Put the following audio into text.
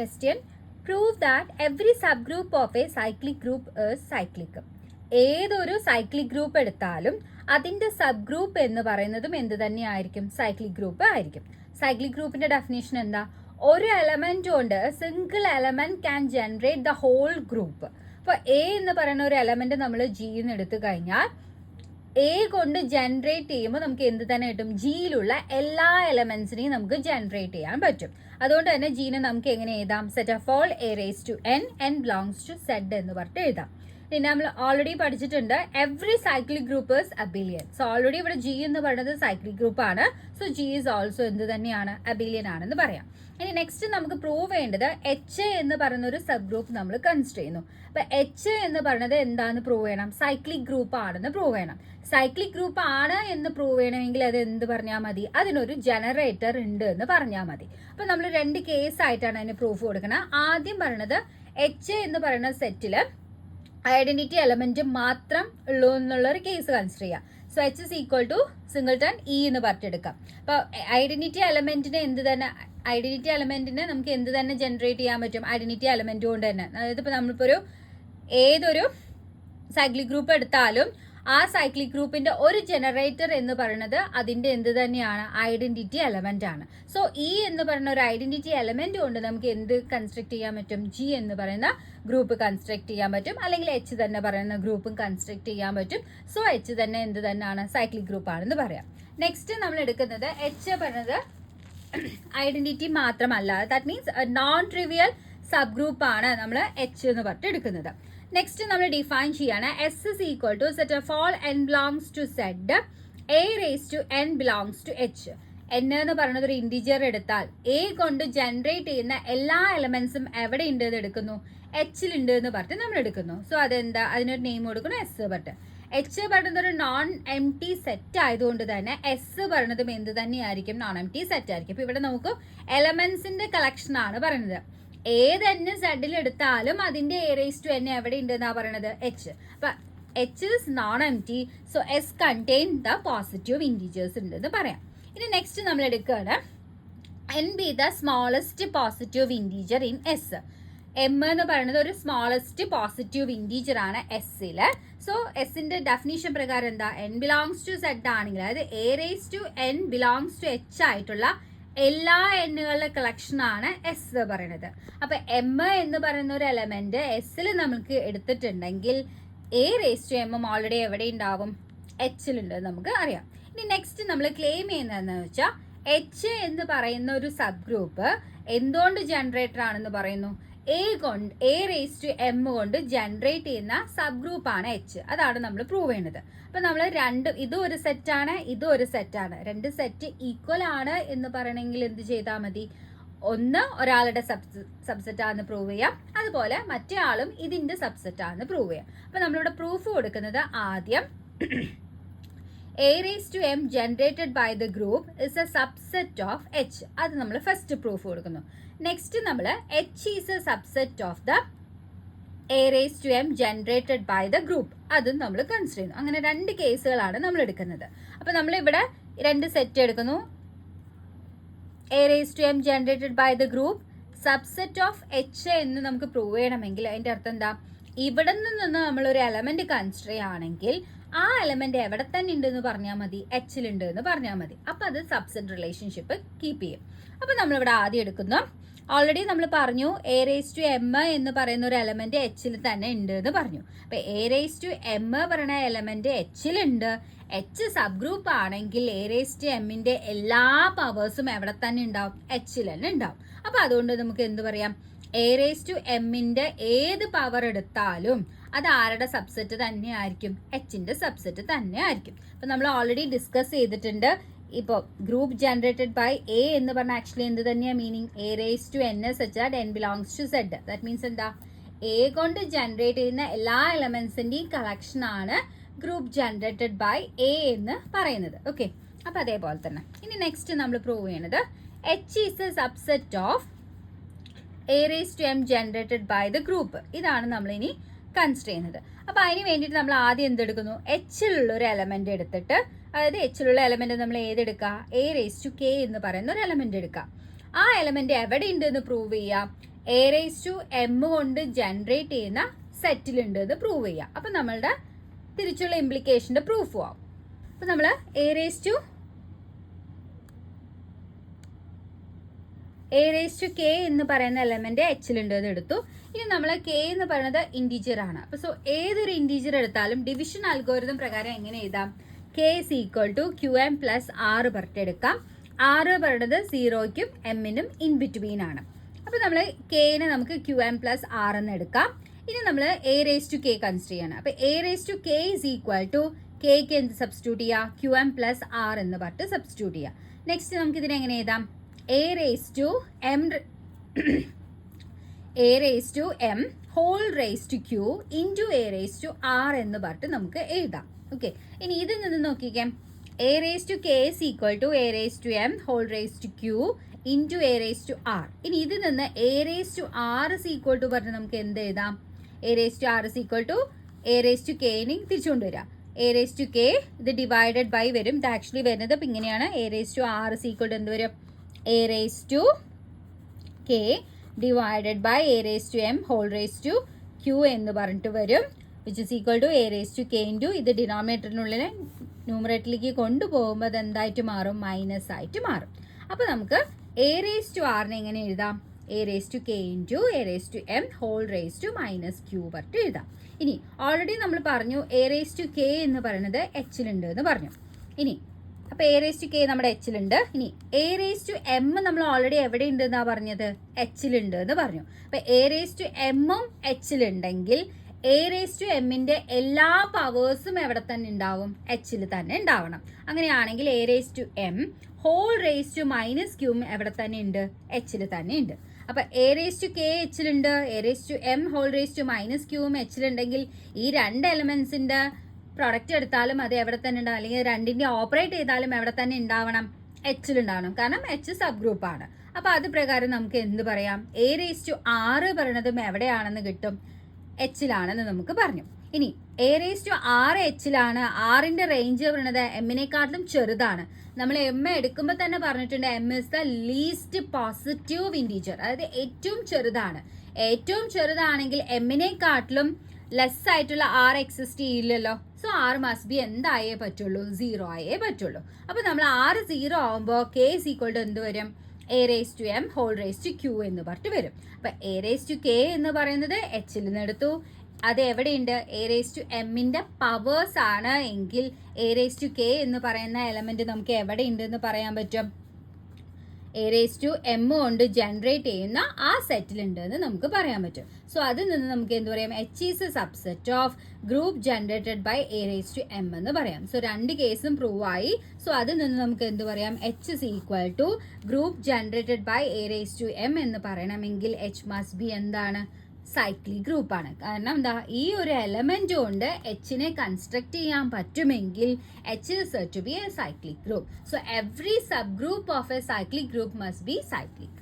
Question. Prove that every subgroup of a cyclic group is cyclic. ഏതൊരു cyclic group എടുത്താലും അതിൻ്റെ sub group എന്ന് പറയുന്നതും എന്ത് തന്നെയായിരിക്കും? സൈക്ലിക് ഗ്രൂപ്പ് ആയിരിക്കും. സൈക്ലിക് ഗ്രൂപ്പിന്റെ ഡെഫിനേഷൻ എന്താ? ഒരു എലമെന്റ് കൊണ്ട് single element can generate the whole group. അപ്പോൾ എ എന്ന് പറയുന്ന ഒരു എലമെന്റ് നമ്മൾ ജി എന്ന് എടുത്തു കഴിഞ്ഞാൽ എ കൊണ്ട് ജനറേറ്റ് ചെയ്യുമ്പോൾ നമുക്ക് എന്ത് തന്നെ കിട്ടും? ജിയിലുള്ള എല്ലാ എലമെന്റ്സിനെയും നമുക്ക് ജനറേറ്റ് ചെയ്യാൻ പറ്റും. അതുകൊണ്ട് തന്നെ ജീനെ നമുക്ക് എങ്ങനെ എഴുതാം? Set of all A raise to N, N belongs to Z എന്ന് പറഞ്ഞിട്ട് എഴുതാം. പിന്നെ നമ്മൾ ഓൾറെഡി പഠിച്ചിട്ടുണ്ട് every cyclic group is abelian. So already ഇവിടെ ജി എന്ന് പറയുന്നത് സൈക്ലിക് ഗ്രൂപ്പ് ആണ്. സോ ജി ഈസ് ഓൾസോ എന്ത് തന്നെയാണ്? അബിലിയൻ ആണെന്ന് പറയാം. ഇനി നെക്സ്റ്റ് നമുക്ക് പ്രൂവ് ചെയ്യേണ്ടത് എച്ച് എന്ന് പറയുന്ന ഒരു സബ് ഗ്രൂപ്പ് നമ്മൾ കൺസിഡർ ചെയ്യുന്നു. അപ്പൊ എച്ച് എന്ന് പറയുന്നത് എന്താണെന്ന് പ്രൂവ് ചെയ്യണം? സൈക്ലിക് ഗ്രൂപ്പ് ആണെന്ന് പ്രൂവ് ചെയ്യണം. സൈക്ലിക് ഗ്രൂപ്പ് ആണ് എന്ന് പ്രൂവ് ചെയ്യണമെങ്കിൽ അത് എന്ത് പറഞ്ഞാൽ മതി? അതിനൊരു ജനറേറ്റർ ഉണ്ട് എന്ന് പറഞ്ഞാൽ മതി. അപ്പൊ നമ്മൾ രണ്ട് കേസ് ആയിട്ടാണ് അതിന് പ്രൂഫ് കൊടുക്കുന്നത്. ആദ്യം പറയുന്നത് എച്ച് എന്ന് പറയുന്ന സെറ്റില് ഐഡന്റിറ്റി എലമെന്റ് മാത്രം ഉള്ളൂ എന്നുള്ള ഒരു കേസ് കൺസിഡർ ചെയ്യാം. So H is equal to singleton E എന്ന് പറഞ്ഞെടുക്കാം. അപ്പൊ ഐഡന്റിറ്റി എലമെന്റിനെ നമുക്ക് എന്ത് തന്നെ ജനറേറ്റ് ചെയ്യാൻ പറ്റും? ഐഡന്റിറ്റി എലമെന്റ് കൊണ്ട് തന്നെ. അതായത് ഇപ്പൊ നമ്മളിപ്പോ ഏതൊരു സൈക്ലിക് ഗ്രൂപ്പ് എടുത്താലും ആ സൈക്ലിക് ഗ്രൂപ്പിന്റെ ഒരു ജനറേറ്റർ എന്ന് പറയുന്നത് അതിന്റെ എന്ത് തന്നെയാണ്? ഐഡന്റിറ്റി എലമെന്റ് ആണ്. സോ ഇ എന്ന് പറയുന്ന ഒരു ഐഡന്റിറ്റി എലമെന്റ് കൊണ്ട് നമുക്ക് എന്ത് കൺസ്ട്രക്ട് ചെയ്യാൻ പറ്റും? ജി എന്ന് പറയുന്ന ഗ്രൂപ്പ് കൺസ്ട്രക്ട് ചെയ്യാൻ പറ്റും. അല്ലെങ്കിൽ എച്ച് തന്നെ പറയുന്ന ഗ്രൂപ്പും കൺസ്ട്രക്ട് ചെയ്യാൻ പറ്റും. സോ എച്ച് തന്നെ എന്ത് തന്നെയാണ്? സൈക്ലിക് ഗ്രൂപ്പ് ആണെന്ന് പറയാം. നെക്സ്റ്റ് നമ്മൾ എടുക്കുന്നത് എച്ച് പറയുന്നത് ഐഡന്റിറ്റി മാത്രമല്ല, that means non trivial sub group ആണ് നമ്മൾ എച്ച് എന്ന് പറഞ്ഞിട്ട് എടുക്കുന്നത്. നെക്സ്റ്റ് നമ്മൾ ഡിഫൈൻ ചെയ്യാണ് S is equal to set of all N belongs to Z A raise to N belongs to H. N എന്ന് പറയുന്നത് ഒരു ഇൻഡിജർ എടുത്താൽ എ കൊണ്ട് ജനറേറ്റ് ചെയ്യുന്ന എല്ലാ എലമെന്റ്സും എവിടെ ഉണ്ട് എന്ന് എടുക്കുന്നു? എച്ചിലുണ്ട് എന്ന് പറഞ്ഞിട്ട് നമ്മൾ എടുക്കുന്നു. സോ അതെന്താ? അതിനൊരു നെയിം കൊടുക്കുന്നു എസ് പറഞ്ഞിട്ട്. എച്ച് പറയുന്നത് ഒരു നോൺ എം ടി സെറ്റ് ആയതുകൊണ്ട് തന്നെ എസ് പറയുന്നതും എന്ത് തന്നെയായിരിക്കും? നോൺ എം ടി സെറ്റ് ആയിരിക്കും. അപ്പൊ ഇവിടെ നമുക്ക് എലമെന്റ്സിന്റെ കളക്ഷൻ ആണ് പറയുന്നത്. ഏത് എൻ സെഡിൽ എടുത്താലും അതിന്റെ എ റേസ് ടു എൻ എവിടെ ഉണ്ട് എന്നാ പറയുന്നത്? എച്ച്. അപ്പൊ H is known M T. So S contain the positive integers ഉണ്ട് എന്ന് പറയാം. ഇനി നെക്സ്റ്റ് നമ്മൾ എടുക്കുകയാണ് N B the smallest positive integer in S. M എന്ന് പറയുന്നത് ഒരു സ്മോളസ്റ്റ് പോസിറ്റീവ് ഇൻറ്റീജർ ആണ് എസ്സില്. സോ എസിന്റെ ഡെഫിനേഷൻ പ്രകാരം എന്താ? എൻ ബിലോങ്സ് ടു സെഡ് ആണെങ്കിൽ അതായത് A raise to N belongs to H ആയിട്ടുള്ള എല്ലാ എണ്ണുകളുടെ കളക്ഷൻ ആണ് എസ് പറയുന്നത്. അപ്പൊ എം എന്ന് പറയുന്ന ഒരു എലമെന്റ് എസ്സിൽ നമുക്ക് എടുത്തിട്ടുണ്ടെങ്കിൽ A raise to M already എവിടെ ഉണ്ടാവും? എച്ചിലുണ്ട് നമുക്ക് അറിയാം. ഇനി നെക്സ്റ്റ് നമ്മൾ ക്ലെയിം ചെയ്യുന്നതെന്ന് വെച്ചാൽ എച്ച് എന്ന് പറയുന്ന ഒരു സബ് ഗ്രൂപ്പ് എന്തുകൊണ്ട് ജനറേറ്റർ ആണെന്ന് പറയുന്നു? എ റേസ് ടു എം കൊണ്ട് ജനറേറ്റ് ചെയ്യുന്ന സബ് ഗ്രൂപ്പ് ആണ് എച്ച്. അതാണ് നമ്മൾ പ്രൂവ് ചെയ്യുന്നത്. അപ്പൊ നമ്മൾ ഇതും ഒരു സെറ്റാണ്, ഇതും ഒരു സെറ്റാണ്. രണ്ട് സെറ്റ് ഈക്വൽ ആണ് എന്ന് പറയണമെങ്കിൽ എന്ത് ചെയ്താൽ മതി? ഒന്ന് ഒരാളുടെ സബ്സെറ്റ് ആണെന്ന് പ്രൂവ് ചെയ്യാം, അതുപോലെ മറ്റേ ആളും ഇതിന്റെ സബ്സെറ്റ് ആണെന്ന് പ്രൂവ് ചെയ്യാം. അപ്പൊ നമ്മളിവിടെ പ്രൂഫ് കൊടുക്കുന്നത് ആദ്യം A raise to M generated by the group is a subset of H. അത് നമ്മൾ ഫസ്റ്റ് പ്രൂഫ് കൊടുക്കുന്നു. നെക്സ്റ്റ് നമ്മൾ H is a subset of the A raise to M generated by the group. അതും നമ്മൾ consider ചെയ്യുന്നു. അങ്ങനെ രണ്ട് കേസുകളാണ് നമ്മൾ എടുക്കുന്നത്. അപ്പൊ നമ്മൾ ഇവിടെ രണ്ട് സെറ്റ് എടുക്കുന്നു. A raise to M generated by the group subset of H എന്ന് നമുക്ക് പ്രൂവ് ചെയ്യണമെങ്കിൽ അതിന്റെ അർത്ഥം എന്താ? ഇവിടെ നിന്ന് നമ്മൾ ഒരു എലമെന്റ് കൺസിഡർ ചെയ്യുകയാണെങ്കിൽ ആ എലമെന്റ് എവിടെ തന്നെ ഉണ്ട് എന്ന് പറഞ്ഞാൽ മതി? എച്ചിലുണ്ട് എന്ന് പറഞ്ഞാൽ മതി. അപ്പൊ അത് സബ്സെറ്റ് റിലേഷൻഷിപ്പ് കീപ്പ് ചെയ്യും. അപ്പൊ നമ്മളിവിടെ ആദ്യം എടുക്കുന്നു. ഓൾറെഡി നമ്മൾ പറഞ്ഞു എ റേസ് ടു എം എന്ന് പറയുന്ന ഒരു എലമെന്റ് എച്ചിൽ തന്നെ ഉണ്ട് എന്ന് പറഞ്ഞു. അപ്പൊ എ റേസ് ടു എം പറയുന്ന എലമെന്റ് എച്ചിലുണ്ട്. എച്ച് സബ് ഗ്രൂപ്പ് ആണെങ്കിൽ എ റേസ് ടു എമ്മിന്റെ എല്ലാ പവേഴ്സും എവിടെ തന്നെ ഉണ്ടാവും? എച്ചിൽ തന്നെ ഉണ്ടാവും. അപ്പൊ അതുകൊണ്ട് നമുക്ക് എന്ത് പറയാം? എ റേസ് ടു എമ്മിന്റെ ഏത് പവർ എടുത്താലും അത് ആരുടെ സബ്സെറ്റ് തന്നെ ആയിരിക്കും? എച്ചിന്റെ സബ്സെറ്റ് തന്നെ ആയിരിക്കും. അപ്പൊ നമ്മൾ ഓൾറെഡി ഡിസ്കസ് ചെയ്തിട്ടുണ്ട്. ഇപ്പോൾ ഗ്രൂപ്പ് ജനറേറ്റഡ് ബൈ എ എന്ന് പറഞ്ഞാൽ ആക്ച്വലി എന്ത് തന്നെയാണ് meaning? A raise to N such that N belongs to Z. That means എന്താ? എ കൊണ്ട് ജനറേറ്റ് ചെയ്യുന്ന എല്ലാ എലമെന്റ്സിന്റെയും കളക്ഷൻ ആണ് ഗ്രൂപ്പ് ജനറേറ്റഡ് ബൈ എ എന്ന് പറയുന്നത്. ഓക്കെ, അപ്പൊ അതേപോലെ തന്നെ ഇനി നെക്സ്റ്റ് നമ്മൾ പ്രൂവ് ചെയ്യുന്നത് H is a subset of A raise to M generated by the group. ഇതാണ് നമ്മൾ ഇനി കൺസിഡർ ചെയ്യുന്നത്. അപ്പൊ അതിന് വേണ്ടിയിട്ട് നമ്മൾ ആദ്യം എന്തെടുക്കുന്നു? എച്ചിലുള്ള ഒരു എലമെന്റ് എടുത്തിട്ട്, അതായത് എച്ചിലുള്ള എലമെന്റ് നമ്മൾ ഏതെടുക്കുക? എ റേസ് ടു കെ എന്ന് പറയുന്ന ഒരു എലമെന്റ് എടുക്കുക. ആ എലമെന്റ് എവിടെ ഉണ്ട് എന്ന് പ്രൂവ് ചെയ്യാം? എ റേസ് ടു എം കൊണ്ട് ജനറേറ്റ് ചെയ്യുന്ന സെറ്റിലുണ്ട് എന്ന് പ്രൂവ് ചെയ്യാം. അപ്പം നമ്മളുടെ തിരിച്ചുള്ള ഇംപ്ലിക്കേഷൻ്റെ പ്രൂഫും ആവും. അപ്പം നമ്മൾ എ റേസ് ടു കെ എന്ന് പറയുന്ന എലമെന്റ് എച്ചിലുണ്ട് എന്ന് എടുത്തു. ഇനി നമ്മൾ കെ എന്ന് പറയുന്നത് ഇൻറ്റീജർ ആണ്. അപ്പോൾ സോ ഏതൊരു ഇൻറ്റീജർ എടുത്താലും ഡിവിഷൻ അൽഗോരിതം പ്രകാരം എങ്ങനെ എഴുതാം? K is equal to Q M plus R പറഞ്ഞെടുക്കാം. ആറ് പറയുന്നത് 0ക്കും എമ്മിനും ഇൻ ബിറ്റ്വീൻ ആണ്. അപ്പോൾ നമ്മൾ കെനെ നമുക്ക് ക്യു എം പ്ലസ് ആറ് എന്ന് എടുക്കാം. ഇനി നമ്മൾ a raise to k consider ചെയ്യണം. അപ്പോൾ a raise to k is equal to കെക്ക് എന്ത് സബ്സ്റ്റിറ്റ്യൂട്ട് ചെയ്യുക? ക്യു എം പ്ലസ് ആർ എന്ന് പറഞ്ഞിട്ട് സബ്സ്റ്റിറ്റ്യൂട്ട് ചെയ്യുക. നെക്സ്റ്റ് നമുക്ക് ഇതിനെ എങ്ങനെ എഴുതാം? A raise to M whole raise to q into A raise to r എന്ന് പറഞ്ഞിട്ട് നമുക്ക് എഴുതാം. ഓക്കെ, ഇനി ഇതിൽ നിന്ന് നോക്കിക്കാം. A raise to k is equal to A raise to M whole raise to q into A raise to r. ഇനി ഇതിൽ നിന്ന് a raise to R is equal to പറഞ്ഞ് നമുക്ക് എന്ത് എഴുതാം? A raise to R is equal to A raise to കെനെ തിരിച്ചുകൊണ്ട് വരാം. A raise to K ഇത് ഡിവൈഡഡ് ബൈ വരും. ഇത് ആക്ച്വലി വരുന്നത് ഇപ്പം ഇങ്ങനെയാണ്. A raise to R is equal to എന്ത് വരും? A raise to K divided by A raise to M whole raise to Q എന്ന് പറഞ്ഞിട്ട് വരും. Which is equal to A raise to K into ഇത് ഡിനോമിനേറ്ററിനുള്ളിൽ ന്യൂമറേറ്ററിലേക്ക് കൊണ്ടുപോകുമ്പോൾ അത് എന്തായിട്ട് മാറും? മൈനസ് ആയിട്ട് മാറും. അപ്പോൾ നമുക്ക് എ റേസ് ടു ആറിനെ എങ്ങനെ എഴുതാം? A raise to K into A raise to M whole raise to minus Q പറഞ്ഞിട്ട് എഴുതാം. ഇനി ഓൾറെഡി നമ്മൾ പറഞ്ഞു എ റേസ് ടു കെ എന്ന് പറയുന്നത് എച്ചിലുണ്ട് എന്ന് പറഞ്ഞു. ഇനി അപ്പോൾ എ റേസ് ടു കെ നമ്മുടെ എച്ചിലുണ്ട്. ഇനി എ റേസ് ടു എം നമ്മൾ ഓൾറെഡി എവിടെ ഉണ്ട് എന്നാ പറഞ്ഞത്? എച്ചിലുണ്ട് എന്ന് പറഞ്ഞു. അപ്പോൾ എ റേസ് ടു എമ്മും എച്ചിലുണ്ടെങ്കിൽ എ റേസ് ടു എമ്മിൻ്റെ എല്ലാ പവേഴ്സും എവിടെ തന്നെ ഉണ്ടാവും? എച്ചിൽ തന്നെ ഉണ്ടാവണം. അങ്ങനെയാണെങ്കിൽ a raise to M whole raise to minus ക്യൂം എവിടെ തന്നെ ഉണ്ട്? എച്ചിൽ തന്നെ ഉണ്ട്. അപ്പം എ റേസ് ടു കെ എച്ചിലുണ്ട്, a raise to M whole raise to minus ക്യൂം എച്ചിലുണ്ടെങ്കിൽ ഈ രണ്ട് എലമെന്റ്സിന്റെ പ്രൊഡക്റ്റ് എടുത്താലും അത് എവിടെ തന്നെ ഉണ്ടാവും? അല്ലെങ്കിൽ രണ്ടിന്റെ ഓപ്പറേറ്റ് ചെയ്താലും എവിടെ തന്നെ ഉണ്ടാവണം? എച്ചിലുണ്ടാവണം. കാരണം എച്ച് സബ് ഗ്രൂപ്പ് ആണ്. അപ്പോൾ അത് പ്രകാരം നമുക്ക് എന്ത് പറയാം? എ റേസ് ടു ആറ് പറയണതും എവിടെയാണെന്ന് കിട്ടും? എച്ചിലാണെന്ന് നമുക്ക് പറഞ്ഞു. ഇനി എ റേസ് ടു ആറ് എച്ചിലാണ്. ആറിന്റെ റേഞ്ച് പറയുന്നത് എമ്മിനെക്കാട്ടിലും ചെറുതാണ്. നമ്മൾ എം എടുക്കുമ്പോൾ തന്നെ പറഞ്ഞിട്ടുണ്ട് m is the least positive integer, അതായത് ഏറ്റവും ചെറുതാണ്. ഏറ്റവും ചെറുതാണെങ്കിൽ എമ്മിനെക്കാട്ടിലും ലെസ് ആയിട്ടുള്ള ആർ എക്സിസ്റ്റ് ചെയ്യില്ലല്ലോ. സോ ആർ മസ്റ്റ് ബി എന്തായേ പറ്റുള്ളൂ? 0 ആയേ പറ്റുള്ളൂ. അപ്പോൾ നമ്മൾ ആറ് 0 ആകുമ്പോൾ കെ ഇസ് ഈക്വൽ ടു എന്ത് വരും? A raise to M whole raise to Q എന്ന് പറഞ്ഞിട്ട് വരും. അപ്പം എ റേസ് ടു കെ എന്ന് പറയുന്നത് എച്ചിൽ നിന്ന് എടുത്തു. അത് എവിടെയുണ്ട്? എ റേസ് ടു എമ്മിൻ്റെ പവേഴ്സ് ആണ് എങ്കിൽ എ റേസ് ടു കെ എന്ന് പറയുന്ന എലമെന്റ് നമുക്ക് എവിടെ ഉണ്ട് എന്ന് പറയാൻ പറ്റും? എ റേസ് ടു എം കൊണ്ട് ജനറേറ്റ് ചെയ്യുന്ന ആ സെറ്റിലുണ്ട് എന്ന് നമുക്ക് പറയാൻ പറ്റും. സോ അതിൽ നിന്ന് നമുക്ക് എന്ത് പറയാം? H is a subset of group generated by A raise to M എന്ന് പറയാം. സോ രണ്ട് കേസും പ്രൂവ് ആയി. സോ അതിൽ നിന്ന് നമുക്ക് എന്ത് പറയാം? H is equal to group generated by A raise to M എന്ന് പറയണമെങ്കിൽ എച്ച് മസ്റ്റ് ബി എന്താണ്? സൈക്ലിക് ഗ്രൂപ്പ് ആണ്. കാരണം എന്താ? ഈ ഒരു എലമെന്റ് കൊണ്ട് എച്ചിനെ കൺസ്ട്രക്ട് ചെയ്യാൻ പറ്റുമെങ്കിൽ H is said to be a cyclic group. So every sub group of a cyclic group must be cyclic.